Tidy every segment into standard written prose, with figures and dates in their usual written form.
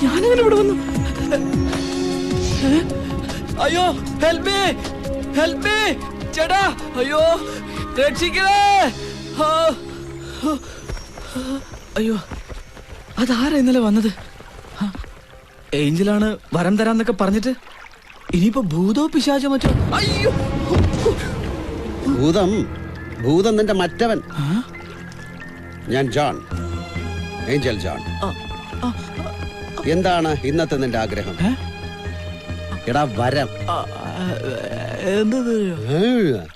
ഞാനെങ്ങനെ ഇവിടെ വന്നു? അയ്യോ, ഹെൽപ് മീ, ഹെൽപ് മീ ചേട്ടാ, അയ്യോ രക്ഷിക്കണേ. അയ്യോ, അതാരാ ഇന്നലെ വന്നത്? ഏഞ്ചലാണ് വരം തരാന്നൊക്കെ പറഞ്ഞിട്ട് ഇനിയിപ്പോ ഭൂതോ പിശാചോ മറ്റോ. അയ്യോ, ഭൂതം നിന്റെ മറ്റവൻ. ഞാൻ ജോൺ, ഏഞ്ചൽ ജോൺ. എന്താണ് ഇന്നത്തെ നിന്റെ ആഗ്രഹം? എടാ വരം.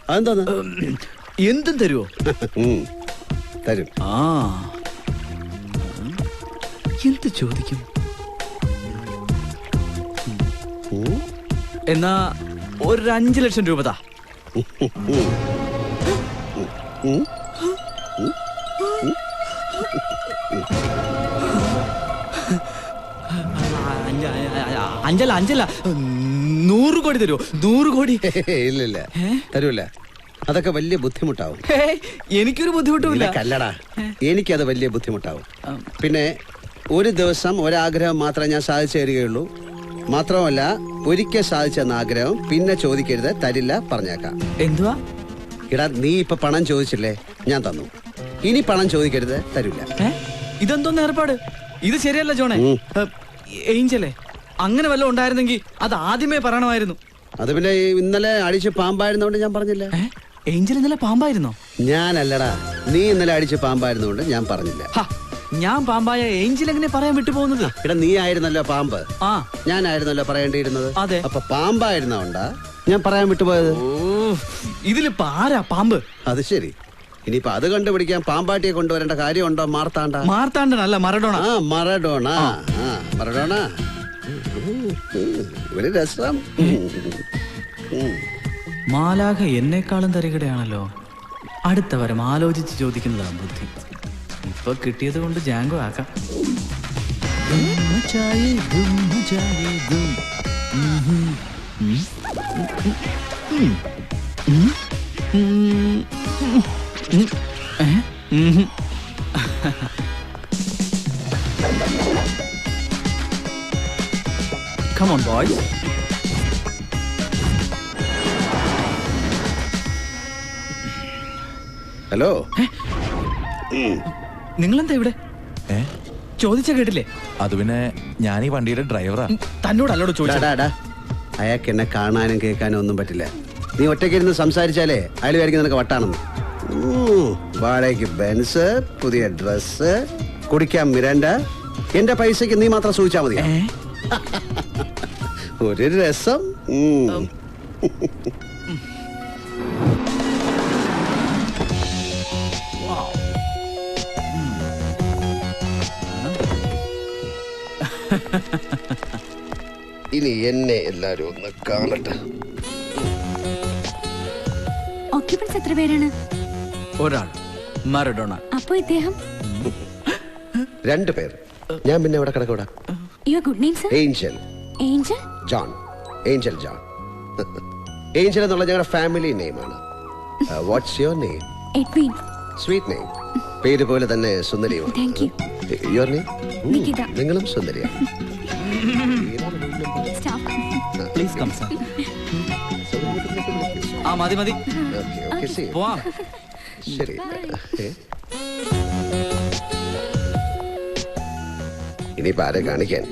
അതെന്താ? എന്തും തരുമോ? തരും. എന്ത് ചോദിക്കും? എന്നാ ഒരു 5 ലക്ഷം രൂപ താ. 100 കോടി തരുമോ? 100 കോടി? ഇല്ല, തരൂല. അതൊക്കെ വലിയ ബുദ്ധിമുട്ടാവും. എനിക്കൊരു ബുദ്ധിമുട്ടില്ല. കല്ലടാ, എനിക്കത് വലിയ ബുദ്ധിമുട്ടാവും. പിന്നെ ഒരു ദിവസം ഒരാഗ്രഹം മാത്രമേ ഞാൻ സാധിച്ചു തരികയുള്ളൂ. മാത്രമല്ല, ഒരിക്കൽ സാധിച്ചെന്ന ആഗ്രഹം പിന്നെ ചോദിക്കരുത്, തരില്ല, പറഞ്ഞേക്കാം. എന്തുവാ? എടാ, നീ ഇപ്പൊ പണം ചോദിച്ചില്ലേ, ഞാൻ തന്നു. ഇനി പണം ചോദിക്കരുത്, തരില്ല. ഇതെന്തോന്ന് ഏർപ്പാട്? ഇത് ശരിയല്ല ജോണേ. ഏഞ്ചലേ, അങ്ങനെ വല്ലതും ഉണ്ടായിരുന്നെങ്കിൽ അത് ആദ്യമേ പറയണമായിരുന്നു. അത് പിന്നെ ഇന്നലെ അടിച്ച് പാമ്പായിരുന്നോണ്ട് ഞാൻ പറഞ്ഞില്ല. ഏഞ്ചൽ ഇന്നലെ പാമ്പായിരുന്നോ? ഞാനല്ലടാ, നീ ഇന്നലെ അടിച്ച് പാമ്പായിരുന്നോണ്ട് ഞാൻ പറഞ്ഞില്ല. ഞാൻ പാമ്പായ ഏഞ്ചൽ എങ്ങനെ പറയാൻ വിട്ടുപോകുന്നത്? എടാ, നീ ആയിരുന്നല്ലോ പാമ്പ്, ഞാനായിരുന്നല്ലോ പറയേണ്ടിയിരുന്നത്. അതെ, അപ്പൊ പാമ്പായിരുന്നോണ്ടാ ഞാൻ പറയാൻ വിട്ടുപോയത്. ഇതിലിപ്പോ ആരാ പാമ്പ്? അത് ശരി. ഇനിയിപ്പോ അത് കണ്ടുപിടിക്കാൻ പാമ്പാട്ടിയെ കൊണ്ടുവരേണ്ട കാര്യമുണ്ടോ? മാർത്താണ്ഡനല്ല, മറഡോണ. മറഡോണ. മറഡോണ ഒരു രസം. മാലാഖ എന്നെക്കാളും തരികടയാണല്ലോ. അടുത്ത വരം ആലോചിച്ച് ചോദിക്കുന്നതാ ബുദ്ധി. ഇപ്പൊ കിട്ടിയത് കൊണ്ട് ജാങ്കോ ആക്കാം. Come on, boys. ഹലോ, നിങ്ങളെന്താ ഇവിടെ? ചോദിച്ച കേട്ടില്ലേ? അത് പിന്നെ ഞാൻ ഈ വണ്ടിയുടെ ഡ്രൈവറാ. തന്നോടല്ലോട് ചോദിച്ചാ. അയാൾക്ക് എന്നെ കാണാനും കേൾക്കാനും ഒന്നും പറ്റില്ല. നീ ഒറ്റയ്ക്കിരുന്ന് സംസാരിച്ചാലേ അയാൾ വിചാരിക്കും നിനക്ക് വട്ടാണെന്ന്. വാടകയ്ക്ക് ബെൻസ്, പുതിയ ഡ്രസ്, കുടിക്കാൻ മിരണ്ട. എന്റെ പൈസക്ക് നീ മാത്രം സൂചിച്ചാ മതി. ഒരു രസം. ഇനി എന്നെ എല്ലാരും ഒന്ന് കാണട്ടെ. ഓക്യുപ്പൻസ് എത്ര പേരാണ്? ഒരാൾ, മറഡോണ. അപ്പോ ഇദ്ദേഹം? 2 പേർ. ഞാൻ പിന്നെ ഇവിടെ കിടക്കൂടാ. Your good name sir? Angel. Angel John. Angel John. Angel എന്നുള്ള ഞങ്ങളുടെ ഫാമിലി നെയിമാണ്. What's your name? Edwin. Sweet name. പേര് പോലെ തന്നെ സുന്ദരിയുമാണ്. Thank you. Your name? Nikita. നിങ്ങളും സുന്ദരിയാണ്. Please come sir. മതി മതി. പോവാം. ശരി. ഇനിയിപ്പോ ആരെ കാണിക്കാൻ?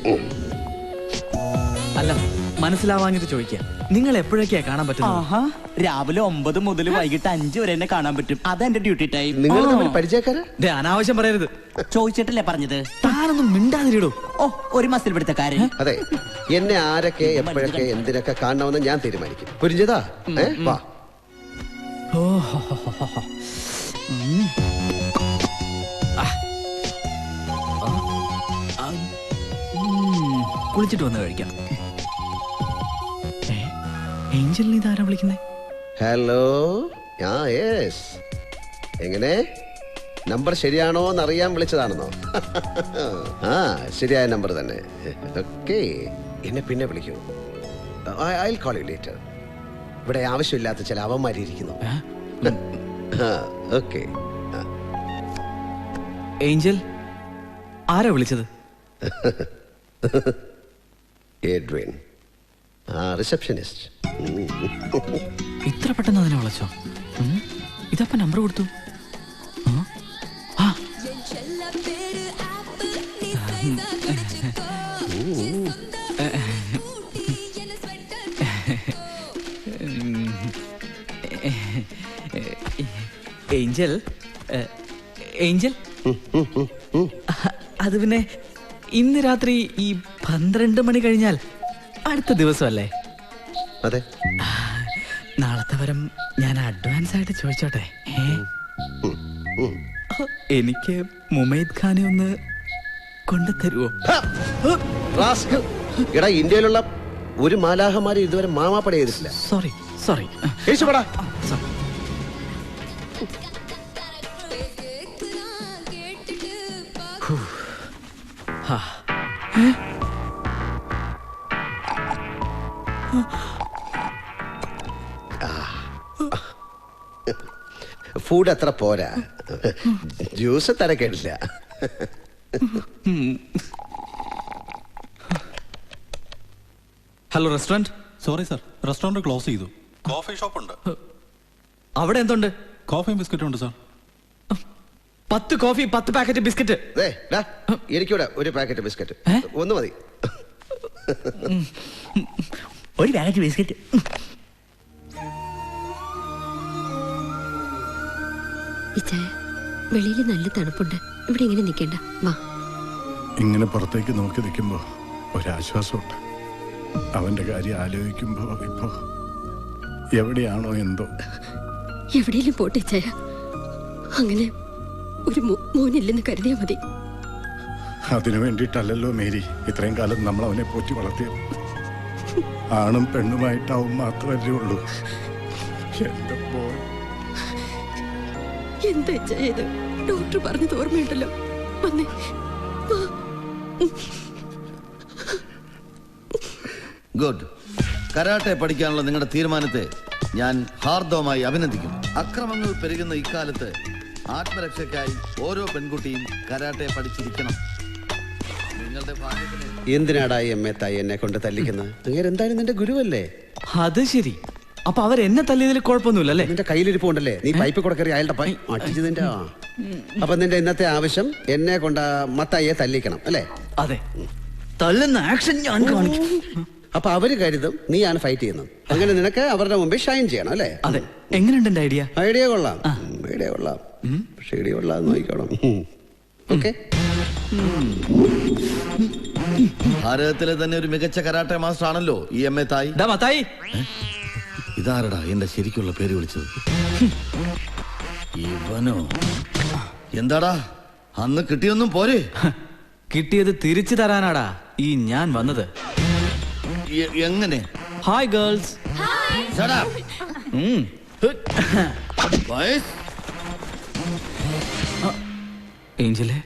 അല്ല, മനസ്സിലാവാഞ്ഞിട്ട് ചോദിക്കാം. നിങ്ങൾ എപ്പോഴൊക്കെയാ കാണാൻ പറ്റുന്നത്? രാവിലെ 9 മുതൽ വൈകിട്ട് 5 വരെ എന്നെ കാണാൻ പറ്റും. അതെന്റെ ഡ്യൂട്ടി ടൈം. നിങ്ങൾ തമ്മിൽ പരിചയക്കാരാ? അനാവശ്യം പറയരുത്. ചോദിച്ചിട്ടല്ലേ പറഞ്ഞത്? താനൊന്നും മിണ്ടാതിരിടോ. ഒരു മസിൽ പിടുത്തക്കാരൻ. അതെ, എന്നെ ആരൊക്കെ എപ്പോഴൊക്കെ എന്തിനൊക്കെ കാണണമെന്ന് ഞാൻ തീരുമാനിക്കും. പുരിഞ്ചതാ, വാ. കുളിച്ചിട്ട് വന്ന് കഴിക്കാം. ഏഞ്ചലിനെ ഇതാരാ വിളിക്കുന്നേ? ഹലോ. എങ്ങനെ? നമ്പർ ശരിയാണോ എന്നറിയാൻ വിളിച്ചതാണെന്നോ? ശരിയായ നമ്പർ തന്നെ. ഓക്കെ, എന്നെ പിന്നെ വിളിക്കൂ. I'll call you later. ഇവിടെ ആവശ്യമില്ലാത്ത ചില അവന്മാരിയിരിക്കുന്നു. ഓക്കെ. ഏഞ്ചൽ, ആരാ വിളിച്ചത്? Edwin, receptionist. ഇത്ര പെട്ടെന്ന് അതിനെ വിളിച്ചോ? ഇതപ്പ നമ്പർ കൊടുത്തു. ആ. ഏഞ്ചൽ, ഏഞ്ചൽ, അത് പിന്നെ ഇന്ന് രാത്രി ഈ 12 മണി കഴിഞ്ഞാൽ അടുത്ത ദിവസമല്ലേ? അതെ. നാളത്തെ വരം ഞാൻ അഡ്വാൻസ് ആയിട്ട് ചോദിച്ചോട്ടെ? എനിക്ക് മുമൈദ് ഖാനെ ഒന്ന് കൊണ്ടുതരുവോ? എടാ, ഇന്ത്യയിലുള്ള ഒരു മാലാഹമാരെ ഇതുവരെ മാമാപ്പട ചെയ്തിട്ടില്ല. Sorry sorry. ഫുഡ് അത്ര പോരാ, ജ്യൂസ് തര കേട്ടില്ല. Hello, restaurant? Sorry sir, restaurant close ചെയ്തു. കോഫി ഷോപ്പ് ഉണ്ട്. അവിടെ എന്തുണ്ട്? കോഫിയും ബിസ്ക്കറ്റും ഉണ്ട് സർ. 10 coffee, 10 packet biscuit. എനിക്കിവിടെ ഒരു പാക്കറ്റ് ബിസ്ക്കറ്റ് ഒന്ന് മതി. ഒരു പാക്കറ്റ് ബിസ്ക്കറ്റ്. വെളിയിൽ നല്ല തണുപ്പുണ്ട്, ഇവിടെ ഇങ്ങനെ നിൽക്കണ്ട, വാ. ഇങ്ങനെ പുറത്തേക്ക് നോക്കി നിൽക്കുമ്പോ ഒരാശ്വാസമുണ്ട്. അവന്റെ കാര്യം ആലോചിക്കുമ്പോ ഇപ്പോ എവിടെയാണോ എന്തോ. എവിടെയെങ്കിലും പോട്ടെ ചായ, അങ്ങനെ ഒരു മോനില്ലെന്ന് കരുതിയാ മതി. അതിനു വേണ്ടിയിട്ടല്ലല്ലോ മേരി ഇത്രയും കാലം നമ്മൾ അവനെ പോറ്റി വളർത്തിയത്. ആണും പെണ്ണുമായിട്ടാവും മാത്രമല്ലേ ഉള്ളൂ. എന്റെ മോൻ എന്താ ചെയ്ത്? ഡോക്ടർ പറഞ്ഞത് ഓർമ്മയുണ്ടല്ലോ, വന്നേ. ഗുഡ്. കരാട്ടെ പഠിക്കാനുള്ള നിങ്ങളുടെ തീരുമാനത്തെ ഞാൻ ഹാർദവമായി അഭിനന്ദിക്കുന്നു. അക്രമങ്ങൾ പെരുകുന്ന ഇക്കാലത്ത് ആത്മരക്ഷയ്ക്കായി ഓരോ പെൺകുട്ടിയും കരാട്ടെ പഠിച്ചിരിക്കണം. നിങ്ങളുടെ ഭാഗ്യത്തിന്. എന്തിനാടാ എമ്മെ തായി എന്നെ കൊണ്ട് തല്ലിക്കുന്നത്? അങ്ങനെ എന്തായാലും നിന്റെ ഗുരുവല്ലേ. അത് ശരി. അപ്പൊ അവരെന്നെ തല്ലിയതിൽ കുഴപ്പമൊന്നുമില്ല? നിന്റെ കയ്യിലിരിപ്പുണ്ടല്ലേ, നീ പൈപ്പ് കൂടെ കയറി അയാളുടെ അടിച്ചു നിന്റെ. അപ്പൊ നിന്റെ ഇന്നത്തെ ആവശ്യം എന്നെ കൊണ്ട് മത്തായിയെ തല്ലിക്കണം അല്ലേ? അതെ, തല്ലുന്ന ആക്ഷൻ ഞാൻ കാണിക്കും. അപ്പൊ അവര് കരുതും നീയാണ് ഫൈറ്റ് ചെയ്യുന്നത്. അങ്ങനെ നിനക്ക് അവരുടെ മുമ്പിൽ ഷൈൻ ചെയ്യണം അല്ലേ? അതെ. എങ്ങനെയുണ്ട് എന്റെ ഐഡിയ? ഐഡിയ കൊള്ളാം, ഐഡിയ കൊള്ളാം. പക്ഷെ ഐഡിയ കൊള്ളാം, നോക്കണം. ഓക്കെ. ഭാരതത്തിലെ തന്നെ ഒരു മികച്ച കരാട്ടെ മാസ്റ്റർ ആണല്ലോ ഈ എം എ തായി. മത്തായി, ഇതാരടാ എന്റെ ശരിക്കുള്ള പേര് വിളിച്ചത്? ഇവനോ? എന്താടാ അന്ന് കിട്ടിയൊന്നും പോരെ? കിട്ടിയത് തിരിച്ചു തരാനാടാ ഈ ഞാൻ വന്നത്. എങ്ങനെ? Hi girls. ഏഞ്ചലെ,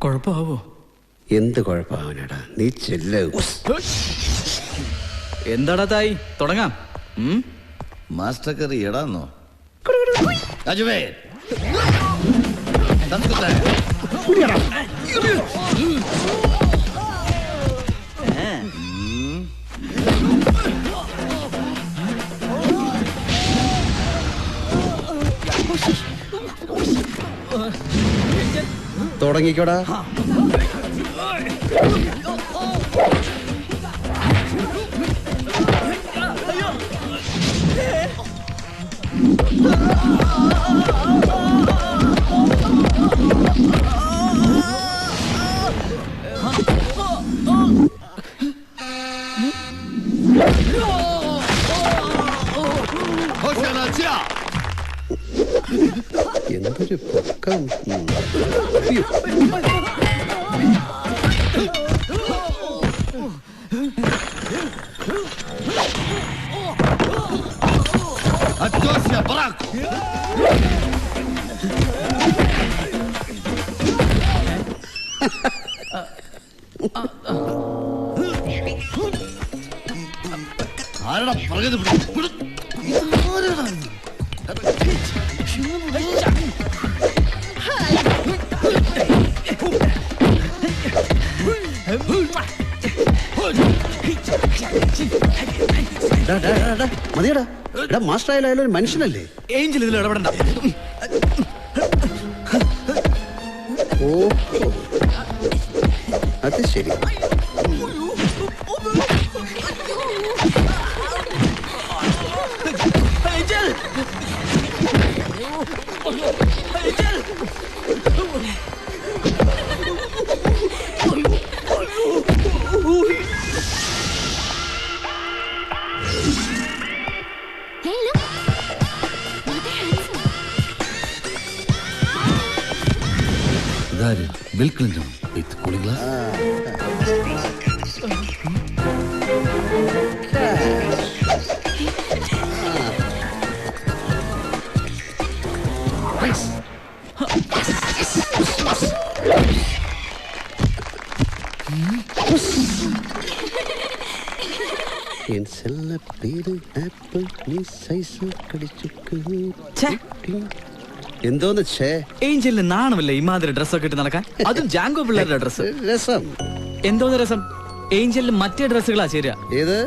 കുഴപ്പമാവോ? എന്ത് കുഴപ്പമാവനടാ, നീ ചെല്ല്. എന്താടാ തായി, തുടങ്ങാം. മാസ്റ്റർ കറി എടാന്നോ? അജുവേ തുടങ്ങിക്കോടാ. എന്തൊരു പൊക്കം. ആരടാ പറഞ്ഞത്? മതിയടാ. എടാ മാസ്റ്റർ ആയാലും ഒരു മനുഷ്യനല്ലേ? ഏഞ്ചൽ ഇതിൽ ഇടപെടണ്ട. ഓ അത് ശരി. Hey, look. What a handsome. ഇതാര്? ബിൽ ക്ലിന്റൺ വിത്ത് കൂളിംഗ് ഗ്ലാസ്. എൻ സെല്ല പേര് ആപ്പിൾ നീ സൈസ് കടിച്ചുക്ക്. എന്തോന്ന് ഛേ? ഏഞ്ചലിന് നാണമല്ലേ ഇമാതിരി ഡ്രസ്സൊക്കെ ഇട്ട് നടക്കാൻ? അതും ജാങ്കോ പിള്ളേരുടെ ഡ്രസ്സ്. രസം എന്തോന്ന് രസം? ഏഞ്ചലിന് മറ്റേ ഡ്രസ്സുകളാ ചേരുക. ഏത്?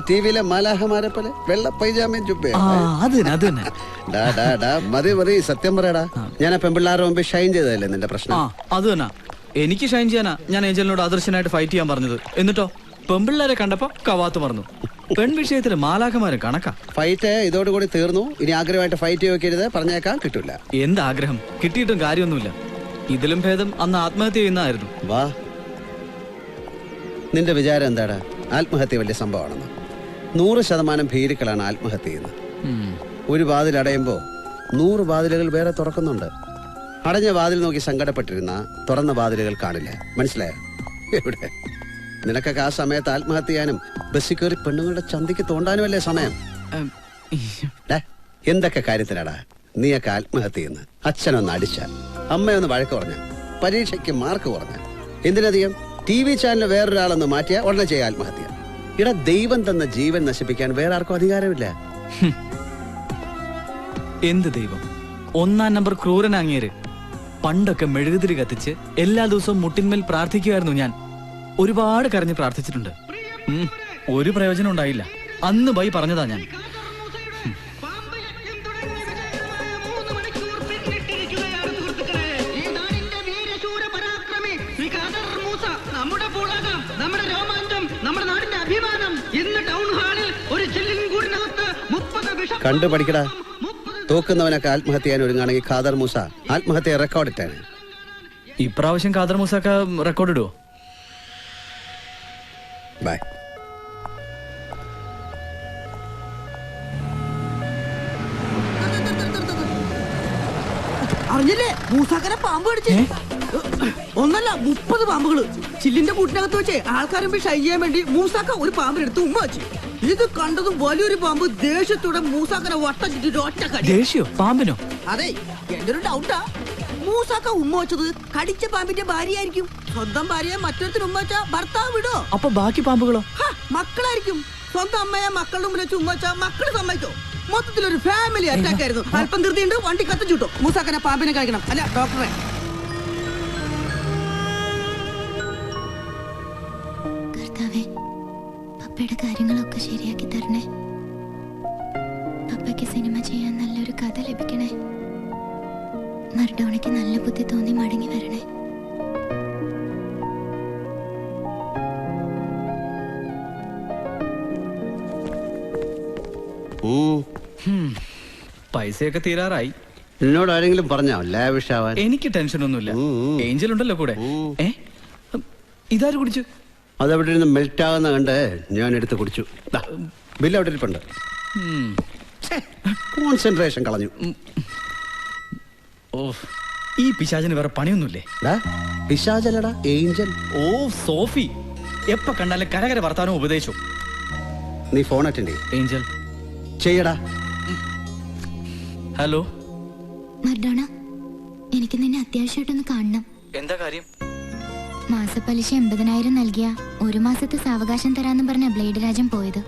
ടി വിയിലെ മാലാഹമാരെ പോലെ വെള്ള പൈജാമയും ചുപ്പയോ? അത് തന്നെ. മതി മതി, സത്യം പറയടാ. ഞാൻ ആ പെൺപിള്ളാരുടെ മുമ്പ് ഷൈൻ ചെയ്തതല്ലേ നിന്റെ പ്രശ്നം? അത് തന്നെ. എനിക്ക് ഷൈൻ ചെയ്യാനാ ഞാൻ ഏഞ്ചലിനോട് ആദർശനായിട്ട് ഫൈറ്റ് ചെയ്യാൻ പറഞ്ഞത്. എന്നിട്ടോ പെൺപിള്ളേരെ കണ്ടപ്പോ കവാത്ത് മറന്നു. പെൺ വിഷയത്തിൽ മാലാഖമാരും കണക്കാ. ഫൈറ്റ് ഇതോടുകൂടി തീർന്നു. ഇനി ആഗ്രഹമായിട്ട് ഫൈറ്റ് വെക്കരുത്, പറഞ്ഞേക്കാൻ കിട്ടൂല. എന്താഗ്രഹം? കിട്ടിയിട്ടും കാര്യമൊന്നുമില്ല. ഇതിലും ഭേദം അന്ന് ആത്മഹത്യ ചെയ്യുന്നതായിരുന്നു. വാ, നിന്റെ വിചാരം എന്താടാ? ആത്മഹത്യ വലിയ സംഭവമാണെന്ന്? 100% ഭീരുക്കളാണ് ആത്മഹത്യ ചെയ്യുന്നത്. ഒരു വാതിൽ അടയുമ്പോ 100 വാതിലുകൾ വേറെ തുറക്കുന്നുണ്ട്. അടഞ്ഞ വാതിൽ നോക്കി സങ്കടപ്പെട്ടിരുന്ന തുറന്ന വാതിലുകൾ കാണില്ല. മനസ്സിലായോ? എവിടെ? നിനക്കൊക്കെ ആ സമയത്ത് ആത്മഹത്യ ചെയ്യാനും ബസ്സിൽ കയറി പെണ്ണുങ്ങളുടെ ചന്തിക്ക് തോണ്ടാനുമല്ലേ സമയം? എന്തൊക്കെ കാര്യത്തിലാടാ നീയൊക്കെ ആത്മഹത്യ ചെയ്യുന്നത്? അച്ഛനൊന്ന് അടിച്ച, അമ്മയൊന്ന് വഴക്ക് പറഞ്ഞ, പരീക്ഷയ്ക്ക് മാർക്ക് കുറഞ്ഞ, എന്തിനധികം TV ചാനൽ വേറൊരാളൊന്ന് മാറ്റിയ ഉടനെ ചെയ്യാൻ ആത്മഹത്യ. ഇട ദൈവം തന്ന ജീവൻ നശിപ്പിക്കാൻ വേറെ ആർക്കും അധികാരമില്ല. എന്ത് ദൈവം? 1-ാം നമ്പർ ക്രൂരനാങ്ങിയര്. പണ്ടൊക്കെ മെഴുകുതിരി കത്തിച്ച് എല്ലാ ദിവസവും മുട്ടിന്മേൽ പ്രാർത്ഥിക്കുമായിരുന്നു ഞാൻ. ഒരുപാട് കരഞ്ഞ് പ്രാർത്ഥിച്ചിട്ടുണ്ട്. ഒരു പ്രയോജനം ഉണ്ടായില്ല. അന്ന് ബൈ പറഞ്ഞതാ ഞാൻ. കണ്ടു പഠിക്കടാ. തോക്കുന്നവനൊക്കെ ആത്മഹത്യ ചെയ്യാൻ ഒരുങ്ങാണെങ്കിൽ ഖാദർ മൂസ ആത്മഹത്യ റെക്കോർഡിട്ടാണ്. ഇപ്രാവശ്യം ഖാദർ മൂസൊക്കെ റെക്കോർഡ് ഇടുവോ? ബൈ. അറിഞ്ഞില്ലേ മൂസാക്കനെ പാമ്പ് കടിച്ച്? ഒന്നല്ല 30 പാമ്പുകള് ചില്ലിന്റെ കൂട്ടിനകത്ത് വെച്ച് ആൾക്കാരും ഷൈ ചെയ്യാൻ വേണ്ടി മൂസാക്ക ഒരു പാമ്പിനെടുത്ത് ഉമ്മ വെച്ചു. ഇത് കണ്ടതും വലിയൊരു പാമ്പ് ദേഷ്യത്തോടെ മൂസാക്കനെ വട്ടം ചുറ്റി ഒറ്റ കടി. ദേഷ്യോ? പാമ്പിനോ? അതെ, എന്റെ ഒരു ഡൗട്ടാ. മൂസാക്ക ഉമ്മ വെച്ചത് കടിച്ച പാമ്പിന്റെ ഭാര്യയായിരിക്കും. സ്വന്തം ഭാര്യയെ മറ്റൊരുത്തിന് ഉമ്മ വെച്ചാ ഭർത്താവ് വിടോ? അപ്പൊ ബാക്കി പാമ്പുകളോ? മക്കളായിരിക്കും. സ്വന്തം അമ്മയെ മക്കളുടെ മുന്നിൽ വെച്ച് ഉമ്മ വെച്ചാ മക്കള് സമ്മതിക്കോ? മൊത്തത്തിലൊരു ഫാമിലി അറ്റാക്ക് ആയിരുന്നു. അല്പം ധൃതിയുണ്ട്, വണ്ടി കത്തിച്ചുട്ടോ. മൂസാക്കനെ പാമ്പിനെ കഴിക്കണം. അല്ല ഡോക്ടറെ. കർത്താവേ, പപ്പയുടെ കാര്യങ്ങളൊക്കെ ശരിയാക്കി തരണേ. പപ്പയ്ക്ക് സിനിമ ചെയ്യാൻ നല്ലൊരു കഥ ലഭിക്കണേ. മർഡോണയ്ക്ക് നല്ല ബുദ്ധി തോന്നി മടങ്ങി വരണേ. പൈസയൊക്കെ തീരാറായി. എന്നോട് ആരെങ്കിലും പറഞ്ഞോ ലാവിഷ് ആവാൻ? എനിക്ക് ടെൻഷനൊന്നുമില്ല. ഏഞ്ചൽ ഉണ്ടല്ലോ കൂടെ. ഇതാര് കുടിച്ചു? അതവിടെ ഇരുന്ന് മെൽറ്റ് ആകുന്ന കണ്ട് ഞാൻ എടുത്ത് കുടിച്ചു. ബില്ല് അവിടെ ഇരിപ്പുണ്ട്. കോൺസെൻട്രേഷൻ കളഞ്ഞു. ഓ, ഈ പിശാചിന് വേറെ പണിയൊന്നുമില്ലേ? പിശാചല്ലടാ, ഏഞ്ചൽ. ഓ സോഫി, എപ്പ കണ്ടാലും കരകര വർത്താനം ഉപദേശിച്ചു. നീ ഫോൺ അറ്റൻഡ് ചെയ്യ്. ഏഞ്ചൽ ചെയ്യടാ. ഹലോ മർഡോണ, എനിക്ക് നിന്നെ അത്യാവശ്യമായിട്ടൊന്ന് കാണണം. എന്താ കാര്യം? മാസപ്പലിശ 80,000 നൽകിയ 1 മാസത്തെ സാവകാശം തരാന്നും പറഞ്ഞ ബ്ലേഡ് രാജൻ പോയത്.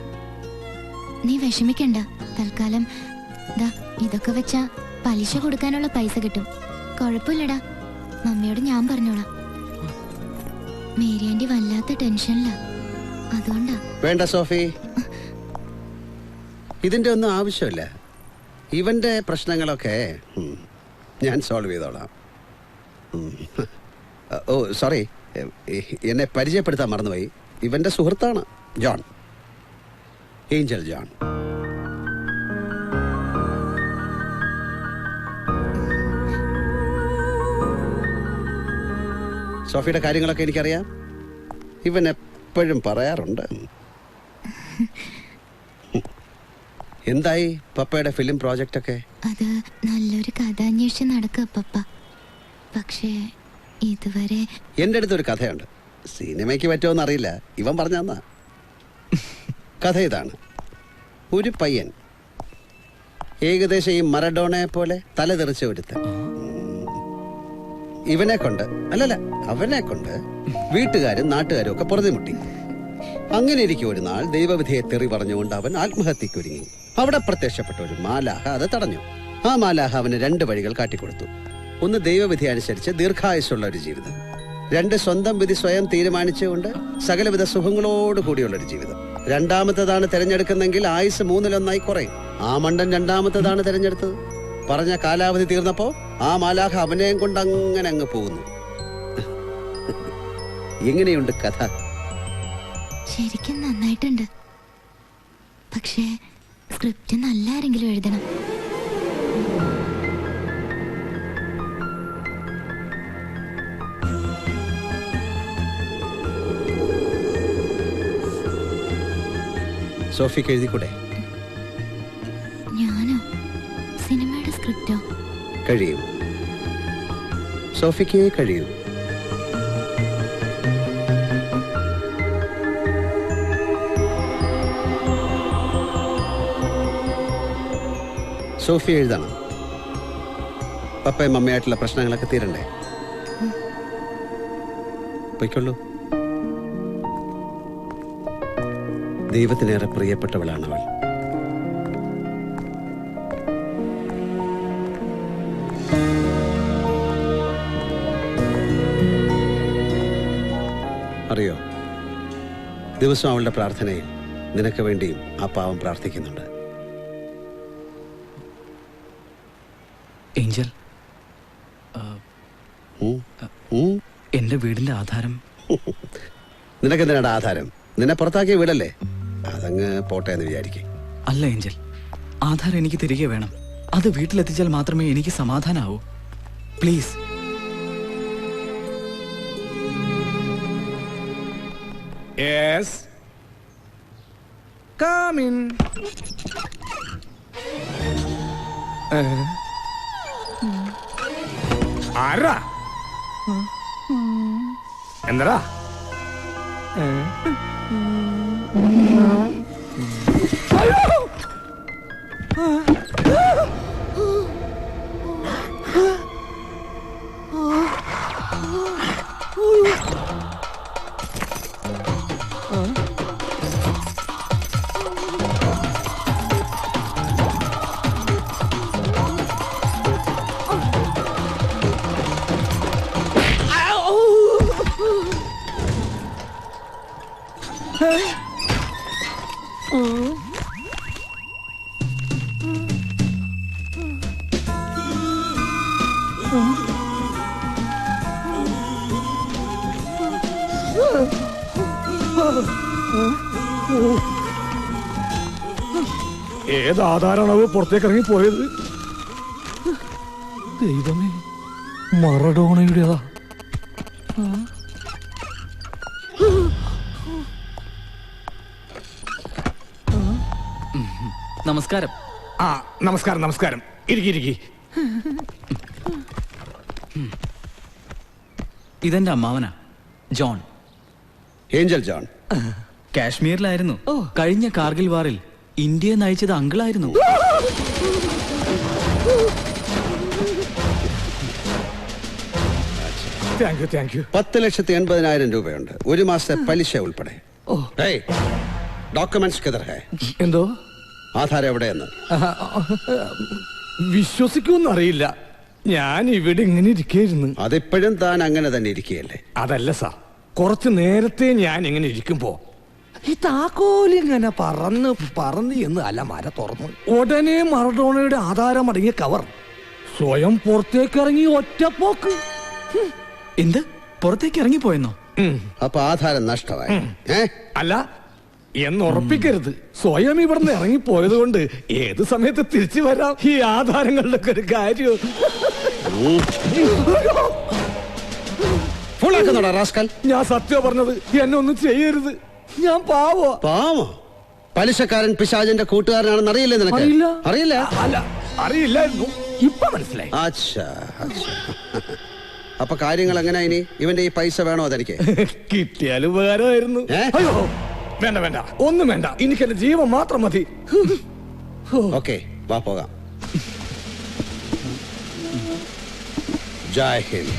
നീ വിഷമിക്കണ്ട. തൽക്കാലം ഇതൊക്കെ വെച്ചാ പലിശ കൊടുക്കാനുള്ള പൈസ കിട്ടും. കുഴപ്പമില്ലടാ, മമ്മിയോട് ഞാൻ പറഞ്ഞോളാം. മേരി ആന്റി വല്ലാത്ത ടെൻഷനില്ല. അതുകൊണ്ടാ. വേണ്ട സോഫി, ഇതിന്റെ ഒന്നും ആവശ്യമില്ല. ഇവന്റെ പ്രശ്നങ്ങളൊക്കെ ഞാൻ സോൾവ് ചെയ്തോളാം. ഓ സോറി, എന്നെ പരിചയപ്പെടുത്താൻ മറന്നുപോയി. ഇവന്റെ സുഹൃത്താണ് ജോൺ, ഏഞ്ചൽ ജോൺ. സോഫിയുടെ കാര്യങ്ങളൊക്കെ എനിക്കറിയാം. ഇവൻ എപ്പോഴും പറയാറുണ്ട്. എന്തായി പപ്പയുടെ ഫിലിം പ്രോജക്റ്റ് ഒക്കെ? അത് നല്ലൊരു കഥ അന്വേഷിച്ച് നടക്കുക പപ്പ. പക്ഷേ ഇതുവരെ എൻ്റെ അടുത്തൊരു കഥയുണ്ട്. സിനിമയ്ക്ക് പറ്റുമോന്ന് അറിയില്ല, ഇവൻ പറഞ്ഞു തന്നാ. കഥ ഇതാണ്. ഒരു പയ്യൻ ഏകദേശം ഈ മറഡോണയെ പോലെ തലതെറിച്ച ഒരുത്തൻ. ഇവനെ കൊണ്ട് അവനെ കൊണ്ട് വീട്ടുകാരും നാട്ടുകാരും ഒക്കെ പൊറുതിമുട്ടി. അങ്ങനെ ഇരിക്കും ഒരു നാൾ ദൈവവിധിയെ തെറി പറഞ്ഞുകൊണ്ട് അവൻ ആത്മഹത്യക്കൊരുങ്ങി. അവിടെ പ്രത്യക്ഷപ്പെട്ട ഒരു മാലാഹ അത് തടഞ്ഞു. ആ മാലാഹ അവന് 2 വഴികൾ കാട്ടിക്കൊടുത്തു. ഒന്ന് ദൈവവിധി അനുസരിച്ച് ദീർഘായുസുള്ള ഒരു ജീവിതം, 2 സ്വന്തം വിധി സ്വയം തീരുമാനിച്ചുകൊണ്ട് സകലവിധ സുഖങ്ങളോട് കൂടിയുള്ള ഒരു ജീവിതം. രണ്ടാമത്തേതാണ് തിരഞ്ഞെടുക്കുന്നെങ്കിൽ ആയുസ് 3-1 കുറയും. ആ മണ്ടൻ രണ്ടാമത്തേതാണ് തിരഞ്ഞെടുത്തത്. പറഞ്ഞ കാലാവധി തീർന്നപ്പോ ആ മാലാഹ അവനെയും കൊണ്ട് അങ്ങനെ അങ്ങ് പോകുന്നു. എങ്ങനെയുണ്ട് കഥ? ശരിക്കും നന്നായിട്ടുണ്ട്. പക്ഷേ സ്ക്രിപ്റ്റ് നല്ല ആരെങ്കിലും എഴുതണം. സോഫിക്ക് എഴുതിക്കൂടെ? ഞാനോ? സിനിമയുടെ സ്ക്രിപ്റ്റോ? കഴിയും, സോഫിക്ക് കഴിയും. സോഫി എഴുതണം. പപ്പയും മമ്മയായിട്ടുള്ള പ്രശ്നങ്ങളൊക്കെ തീരണ്ടേ? പൊയ്ക്കൊള്ളൂ. ദൈവത്തിനേറെ പ്രിയപ്പെട്ടവളാണവൾ. അറിയോ, ദിവസം അവളുടെ പ്രാർത്ഥനയിൽ നിനക്ക് വേണ്ടിയും ആ പാവം പ്രാർത്ഥിക്കുന്നുണ്ട്. ഏഞ്ചൽ, എന്റെ വീടിന്റെ ആധാരം നിനക്കെന്തിനാണ് ആധാരം? നിന്നെ പുറത്താക്കിയ വീടല്ലേ, അതങ്ങ് പോട്ടെ എന്ന് വിചാരിക്കും. അല്ല ഏഞ്ചൽ, ആധാരം എനിക്ക് തിരികെ വേണം. അത് വീട്ടിലെത്തിച്ചാൽ മാത്രമേ എനിക്ക് സമാധാനാവൂ. പ്ലീസ്. Yes. Come in. ആരാ? എന്താ? ഏതാധാരാണത് പുറത്തേക്ക് ഇറങ്ങി പോയത്? ദൈവമേ, മറഡോണയുടേതാ. നമസ്കാരം. ആ, നമസ്കാരം നമസ്കാരം. ഇരിക്കി. ഇതെന്റെ അമ്മാവനാ, ജോൺ. Angel John. കാശ്മീരിലായിരുന്നു. കഴിഞ്ഞ കാർഗിൽ വാറിൽ ഇന്ത്യയെ നയിച്ചത് അങ്കിളായിരുന്നു. Thank you. 10,80,000 രൂപയുണ്ട്, 1 മാസത്തെ പലിശ ഉൾപ്പെടെ. ഡോക്യുമെന്റ്സ് കിതർ ഹൈ? എന്തോ? ആധാരം എവിടെയെന്ന്? വിശ്വസിക്കുമെന്നറിയില്ല, ഞാൻ ഇവിടെ ഇങ്ങനെ ഇരിക്കായിരുന്നു. അതിപ്പോഴും താൻ അങ്ങനെ തന്നെ ഇരിക്കുകയല്ലേ? അതല്ല സാർ, കുറച്ചു നേരത്തെ ഞാൻ ഇങ്ങനെ ഇരിക്കുമ്പോ ഈ താക്കോലിങ്ങനെ പറന്ന് എന്ന് അലമാര തുറന്നു. ഉടനെ മറഡോണയുടെ ആധാരം അടങ്ങിയ കവർ സ്വയം പുറത്തേക്ക് ഇറങ്ങി ഒറ്റപ്പോക്ക്. എന്ത് പുറത്തേക്ക് ഇറങ്ങിപ്പോയെന്നോ? അപ്പൊ ആധാരം നഷ്ടമായി. അല്ല എന്ന് ഉറപ്പിക്കരുത്. സ്വയം ഇവിടുന്ന് ഇറങ്ങിപ്പോയത് കൊണ്ട് ഏത് സമയത്ത് തിരിച്ചു വരാം. ഈ ആധാരങ്ങളുടെ ഒക്കെ ഒരു കാര്യം. ഞാൻ സത്യം പറഞ്ഞത്. എന്നെ ഒന്നും ചെയ്യരുത്. ഞാൻ പാവോ. പലിശക്കാരൻ പിശാചിന്റെ കൂട്ടുകാരനാണെന്ന് അറിയില്ലേ നിനക്ക്? അറിയില്ല. അല്ല അറിയില്ലായിരുന്നു. ഇപ്പൊ മനസ്സിലായി. അപ്പൊ കാര്യങ്ങൾ എങ്ങനെ? ഇനി ഇവന്റെ ഈ പൈസ വേണോ അതെനിക്ക്? കിട്ടിയാൽ ഉപകാരമായിരുന്നു. അയ്യോ വേണ്ട വേണ്ട, ഒന്നും വേണ്ട. എനിക്ക് എന്റെ ജീവൻ മാത്രം മതി. ഓക്കെ, വാ പോകാം. ജയ് ഹിന്ദ്.